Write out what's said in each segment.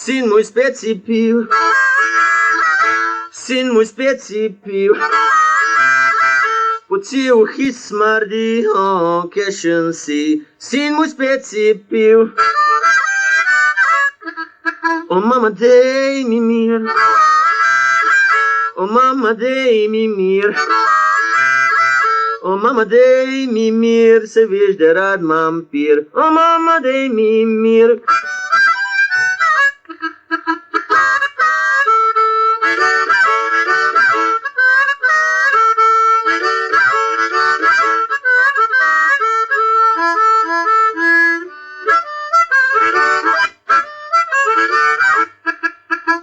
Sin mój spet si pil, sin mój spet si pil. Po cel his smrdi, kešen si, sin mój spet si pil. O mama, dej mi mir, o mama, dej mi mir. O mama, dej mi mir, se veš, da rad imam pir. O mama, dej mi mir.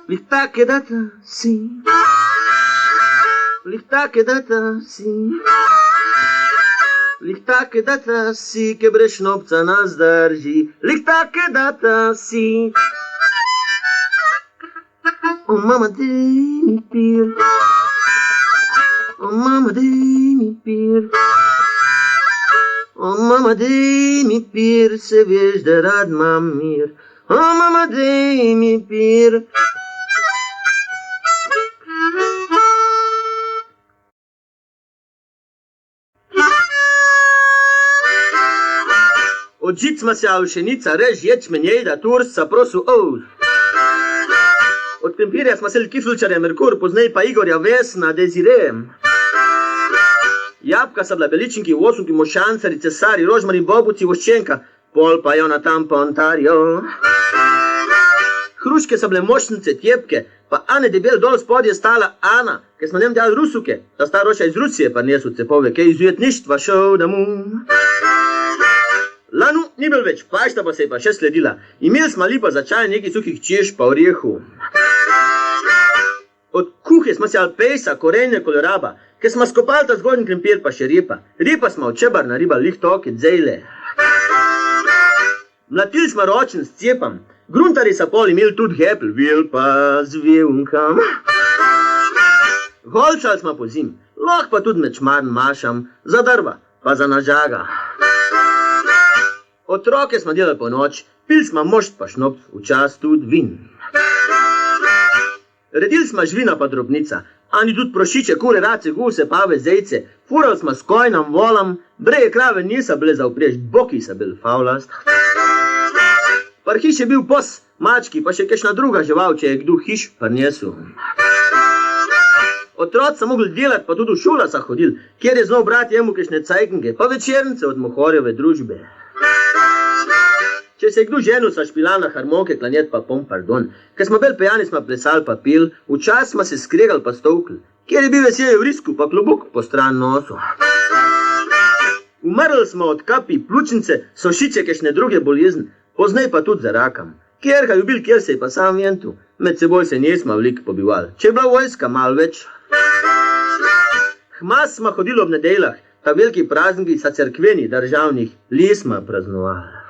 Lihta quedata assim, lihta quedata assim, lihta quedata assim, que brešnopca nas drži. Lihta quedata assim. O mama, dej mi pir, o mama, dej mi pir. O mama, dej mi pir, se veš, da rad imam mir. O mama, dej mi pir. Od žic ma se avšenica, rež ječmen jejda, tursa prosu ov. Od krempirja smo sel kiflučarja Merkur, poznej pa Igorja, Vesna, Dezire. Jabka sa bila Beličinki, Vosunki, Mošancari, Cesari, Rožmari, Bobuci, Voščenka, pol pa Jonatan, pa Ontario. Hruške sa bile Mošnice, Tjepke, pa Ane debel dol spodje stala Ana, ker smo njem djali Rusuke, ta staroša iz Rusije pa nesu cepove, ke iz ujetništva šel da mu. Lanu ni bil več, pašta pa se je pa še sledila. Imeli smo lipa za čaj nekaj suhih češ pa orehu. Od kuhe smo se alpejsa, korenje, koleraba, ker smo skopali ta zgodnji krempir pa še repa. Repa smo od čebar naribali lih toke, dzejle. Mlatili smo ročen s cepam. Gruntari sa pol imeli tudi hepl, vil pa z vijunkam. Golčali smo po zim, lahko pa tudi med šmarn mašam, za drva pa za nažaga. Otroke smo delali po noč, pili smo mošt pa šnop, včas tudi vin. Redili smo žvina pa drobnica, ani tudi prošiče, kure, race, guse, pave, zejce. Furali smo s kojnam, volam, breje krave niso bile za uprež, boki so bili favlast. Par hiš je bil pos, mački, pa še kakšna druga žival, če je kdo hiš prinesel. Otroci so mogli delati, pa tudi v šola so hodili, kjer je znal brati jemu kakšne cajkenke, pa večernice od Mohorjeve družbe. Če se je kdo ženil, so špila na harmonke, klanjet pa pardon. Ker smo bili pejani, smo plesali pa pil, včas smo se skregali pa stovkli, kjer je bil veselje v risku, pa klobuk po stran nosu. Umrli smo od kapi, pljučnice, sošiče, kakšne druge bolezni, poznej pa tudi za rakam. Kjer ga ljubil, kjer se je pa sam ventu, med seboj se nismo veliko pobivali, če je bila vojska malo več. Hmas smo hodili ob nedeljah, ta veliki prazniki sa cerkveni, državnih, lisma praznovali.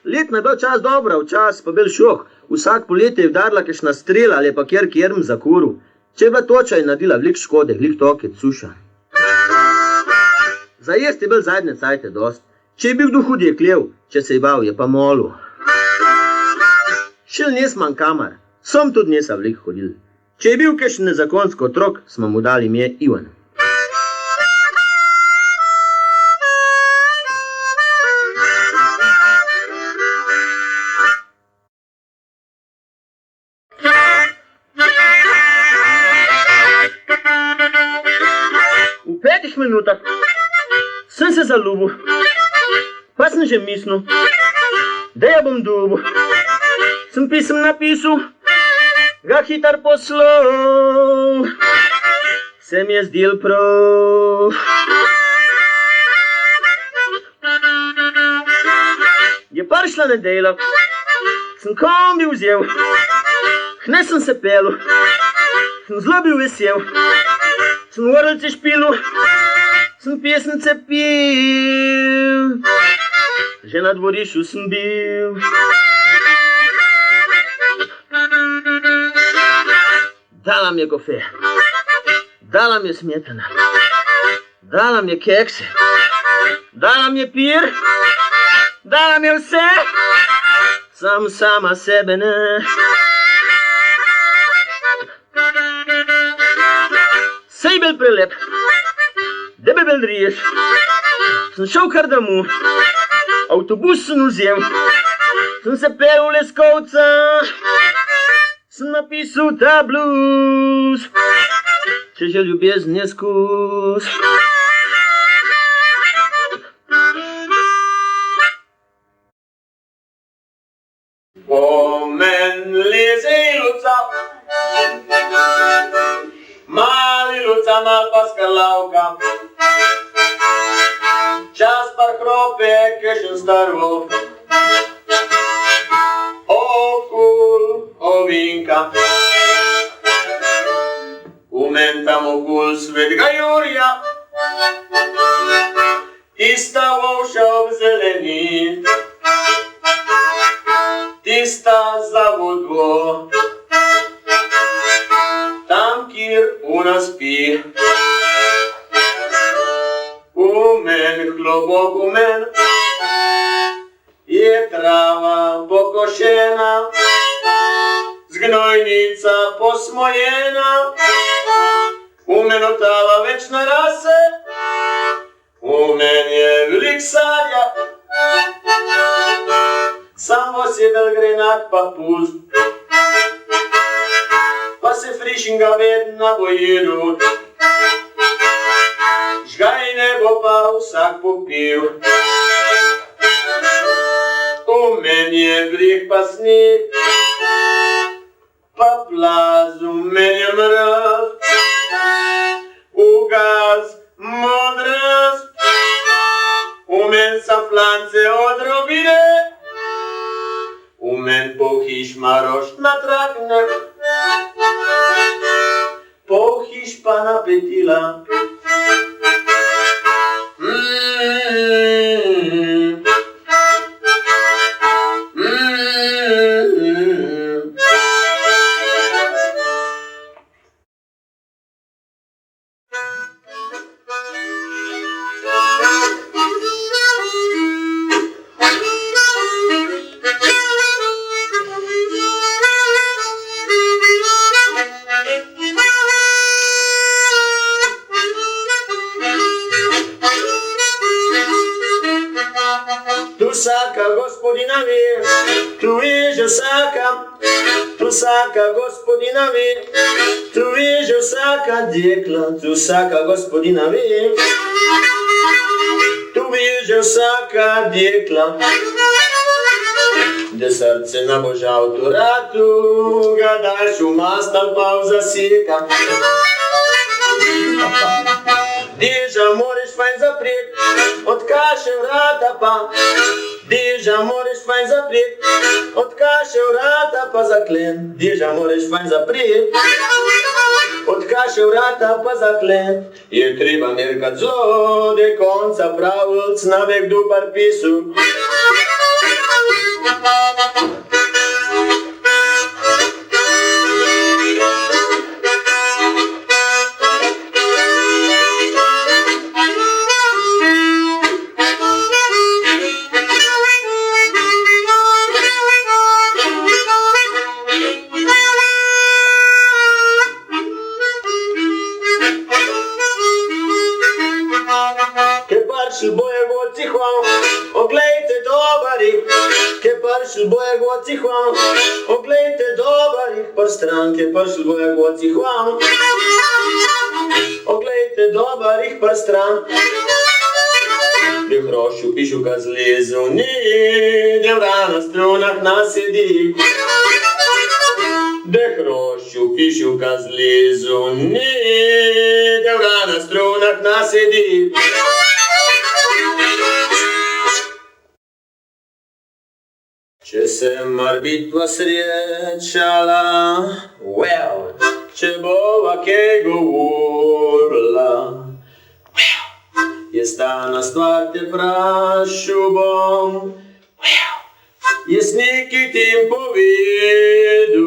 Letno je bil čas dobra, včas pa bil šoh. Vsak poletje je vdarila kakšna strela ali pa kjerm za kuru. Če je bila toča in naredila veliko škode, veliko toke suša. Za jest je bil zadnje cajte dost. Če je bil kdo hud je klev, če se je bal, je pa molil. Šel nismo kamar, som tudi nisa veliko hodil. Če je bil kakšen nezakonski otrok, smo mu dali ime Ivan. Minutah sem se zaljubil, pa sem že mislil, da ja bom dobil. Sem pisem napisal, ga hitar poslal, se mi je zdel prav. Je prišla nedelja, sem kombi vzel, hne sem se pelil, sem zelo bil vesel, sem vrlce špilil, sem pesnice pil, že na dvorišču sem bil. Dala mi je kofe, dala mi je smetana, dala mi je kekse, dala mi je pir, dala mi je vse, Sam sama sebe ne. Să-i bel prelep, de pe beldrieș, sunt șau cardamu, autobuz nu zem, sunt se peule scouță, sunt napisul ta blues, ce și-l iubesc nescus. Liluța, maliluța mal pascalauca, čas par hrope kešen starvo, okul ovinka, umentam okul svetga Jurja, ista voša obzeleni, tista zavodvo, tam kjer ona spi. Umen, hlobok umen, je trava pokošena, zgnojnica posmojena, umen otava več narase, umen je velik sadja, samo si belgrenak pa pust, pa se frišinga vedna bojilu, žgaj nebo pa vsak popil. Umen je brih pa sneg, pa plaz, umen je mraz, ugaz modraz, umen sa flance od robine, umen pohiš maroš na trakne, pohiš pa napetila. Tusaka gospodinovi, tu viže vsaka, tusaka gospodinovi, tu viže vsaka dekla, tusaka gospodinovi, tu viže vsaka dekla. De srce naboža v turatu, ga daš v mastal pa v zaseka. Diža moraš fajn zapret, od kaše vrata pa, diža moraš fajn zapret, od kaše vrata pa zaklen, diža moraš fajn zapret, od kaše vrata pa zaklen. Je treba merkat zlo, de konca pravlc na vek dupar pisu. Paršil bojegoci hval, oglejte dobarih, ke paršil bojegoci hval, oglejte dobarih prstran, ke paršil bojegoci hval, oglejte dobarih prstran. De hrošču pišu kad zlezu ni, devra na strunah nasedi. De hrošču pišu kad zlezu ni, devra na strunah nasedi. Če se marbitva srečala, well, če bova kaj govorila, well, je stana stvar te prašu bom, well, jaz nekaj tem povedu,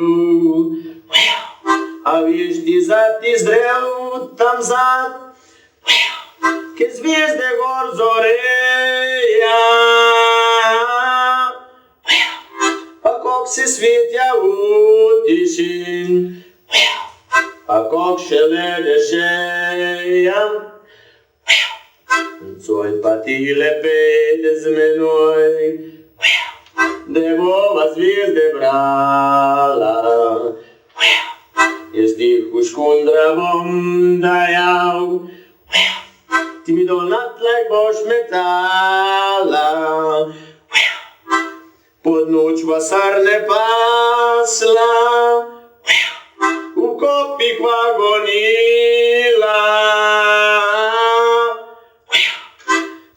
well, a viš ti zad ti zdrev tam zad, well, ke zvijezde gor zoreja. причин, а как шеле шея, Цой patile pe zmenoi, de vova звезды брала, Este hușcundra vom daiau, Timidonat like boș metala, Pod noć vasarne pasla, U copii vagonila,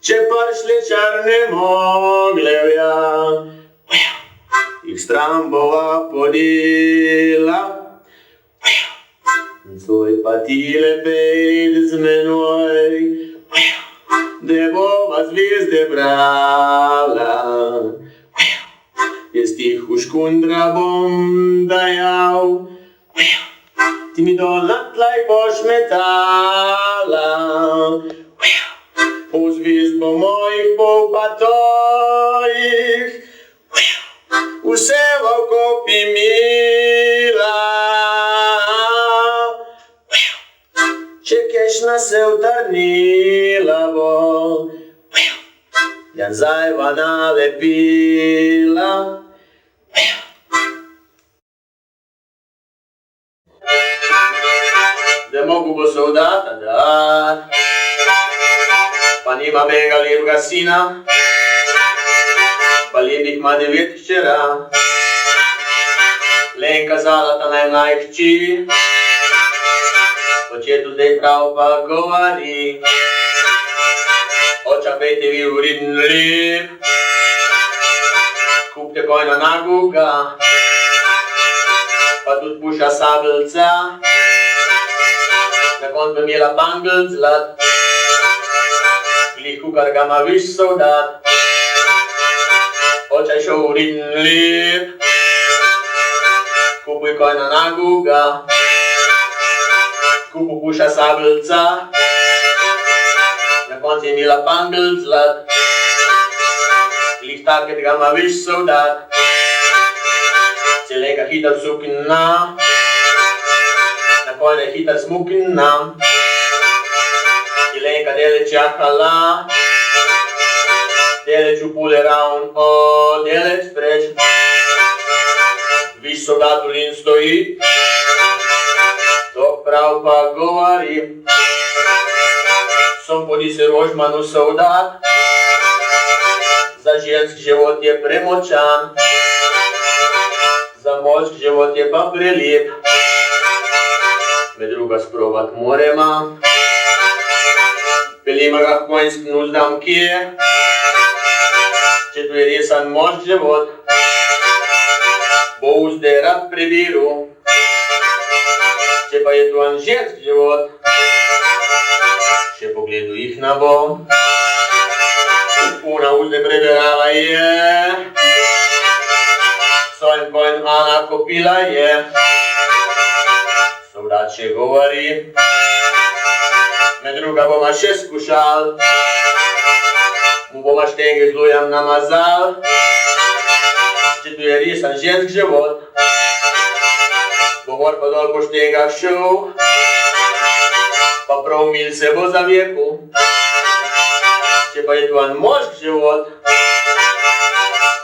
Ce parșle čarne moglevja, Ih strambova podila, Svoj patile pred zmenoj, De vova zvijezde brala, Este huškundra bom dajau, Timidonat like boš metala, Po zvijezd po mojih poupatojih, Useva v kopi mila, Če kešna se utarnila bo, Jan zajva nalepila. De mogu bo soldata dat, Pa nima begali v gasina, Pa lijepih ima 9 hčera, Lenka zalata najmlajih hči, Očetu zdaj prav pa govori, Oča pejte vi uridn lep, Kupte kojna naguga, Pa tudi puša sabelca, Na konc bi imela bangel zlat, Glih kukar ga ma viš soldat, Oča je šel uridn lep, Kupuj kojna naguga, Kupu puša sabelca, Na konc je imela bangel zlat, Glih taket ga ma viš soldat, Celenka hitar sukina, Na konj je hitar smukina, Celenka deleč čakala, Deleč upule ravn, deleč preč, Viš soldat ulin stoji, To prav pa govori, Som podi se rožmanu soldat, Za ženski život je premočan, Za moški život je pa prelep, Me druga sprovat morema, Pelima ga konjsk ne znam kje, Če tu je resan moški život, Bo uzde rad prebiru, Če pa je tu an ženski život, Še pogledu jih na bo, Una uzde prebirala je, Svojim konjem Ana kopila je, Soldat še govori, Me druga boma še skušal, Mu boma štenge z lujam namazal, Če tu je resan ženski život, Bo gor pa dol po štengah šel, Pa prav mil se bo za vjeku, Če pa je tu an moški život,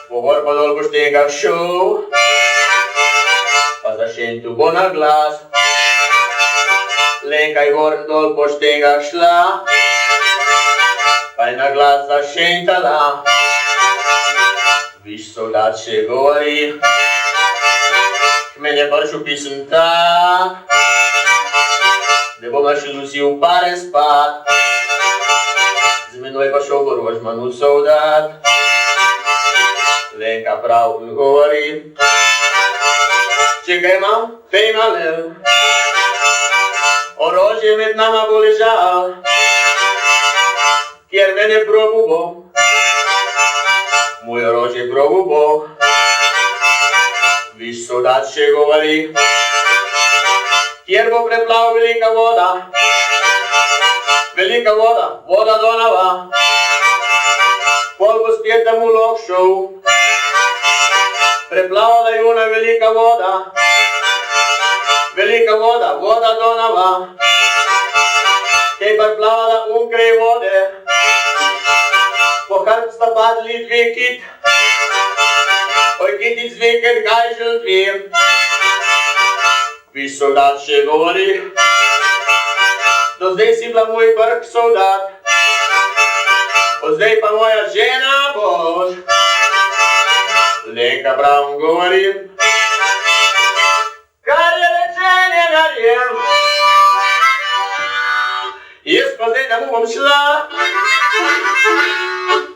Bo gor pa dol po štengah šel, Pa zašentil bo na glas, Lenka je gor dol po štengah šla, Pa je na glas zašentala, Viš soldat še govori, K meni je prišel pisem tak, Da bom šel vsi v pare spat, Z menoj pa šel bo rožmanu soldat, Lenka prav govori, Če ga imam, pej nalev, Orožje med nama bo ležal, Kjer mene probu bo, Moj orožje probu bo, Viš soldat še govori, Kjer bo preplav velika voda, voda Donava, Pol bo spet da mu lok šel, Preplavala je ona velika voda, velika voda, voda Donava, kaj preplavala unkrej vode, po hrbtu sta padli dve kit, oj kitic zveket gajžel dve. Viš soldat še govori, do zdaj si bila moj prv soldat, od zdaj pa moja žena boš. Neka pravom govorim, kar je rečen je narejen. Jaz pa zdaj ne bom šla,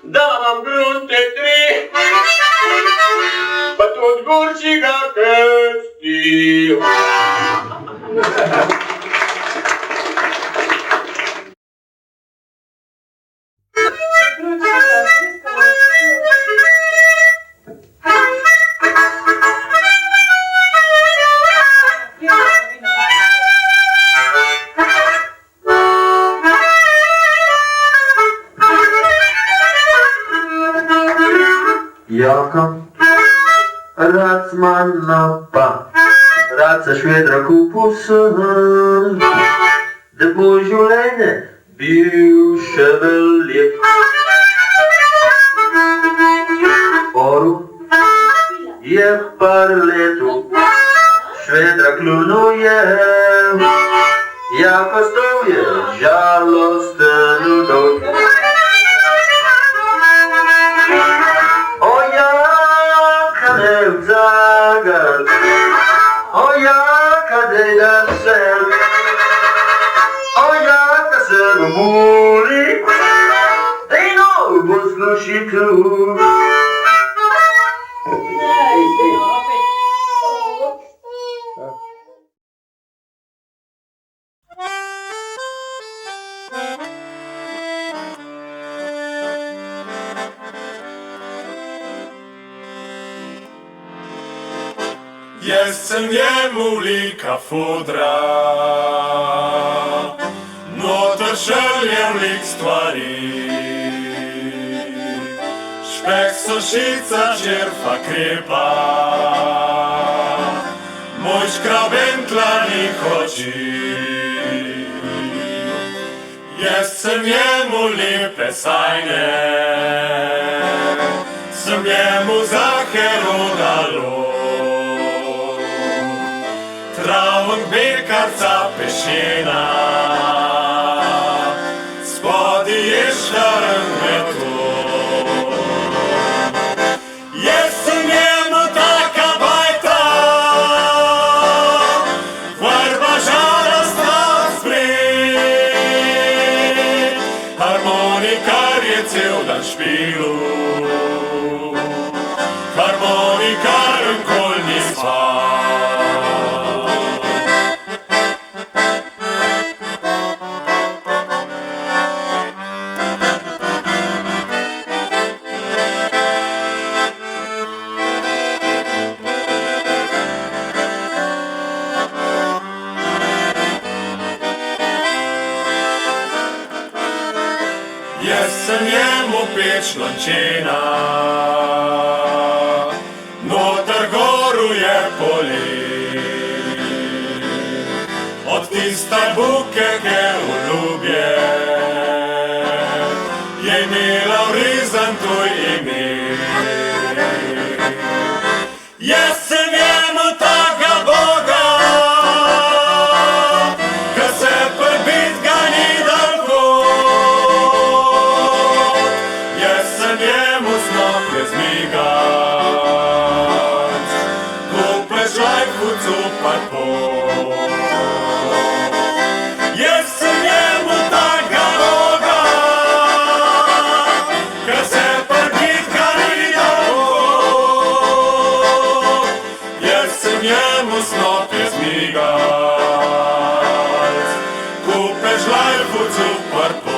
da imam grunte tri, pa tudi Gurčiga krsti. Jaka, Racmana pa, Raca švedra kupusem, da bo življenje bil še velik. Oru je par letu, švedra klunuje, Jaka stov je žalosten udov. Zagat, o jaka dejdan sen, o jaka se muli, dejno posluši tu. Jaz sem jemu lika fudra, noter šeljem lik stvari. Špek sušica, čerfa krepa, moj škraben tlanih oči. Jaz sem jemu lepe sajne, sem jemu zaherodalo. Travnik bekarca pešena, spodi je šaren metu. Jaz sem jemu taka bajta, varba žalostna spred. Harmonikar je cel dan špilu, harmonikar nikol ni spal. Jaz sem jemu peč lončena, noter goruje poli. Od tiste buke, ke uljubje, je imela vrizan tuj ime. Jaz sem jemu taka boga, ka se prbit ga ni dalko. Jaz sem jemu snop je zmigac, kupleš lajku cupar pot. Jaz sem jemu taka boga, ka se prbit ga ni dalko. Jaz sem jemu snop je zmigac, kupleš lajku cupar pot.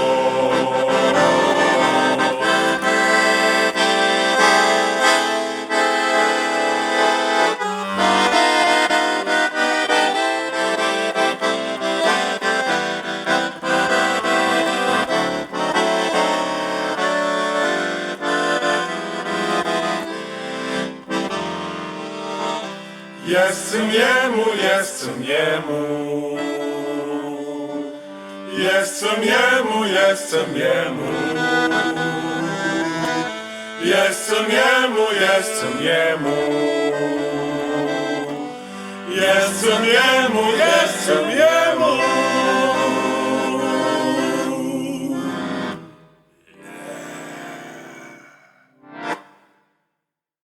Jestem jemu, jestem jemu. Jestem jemu, jestem jemu. Jestem jemu, jestem jemu. Jestem jemu, jestem jemu.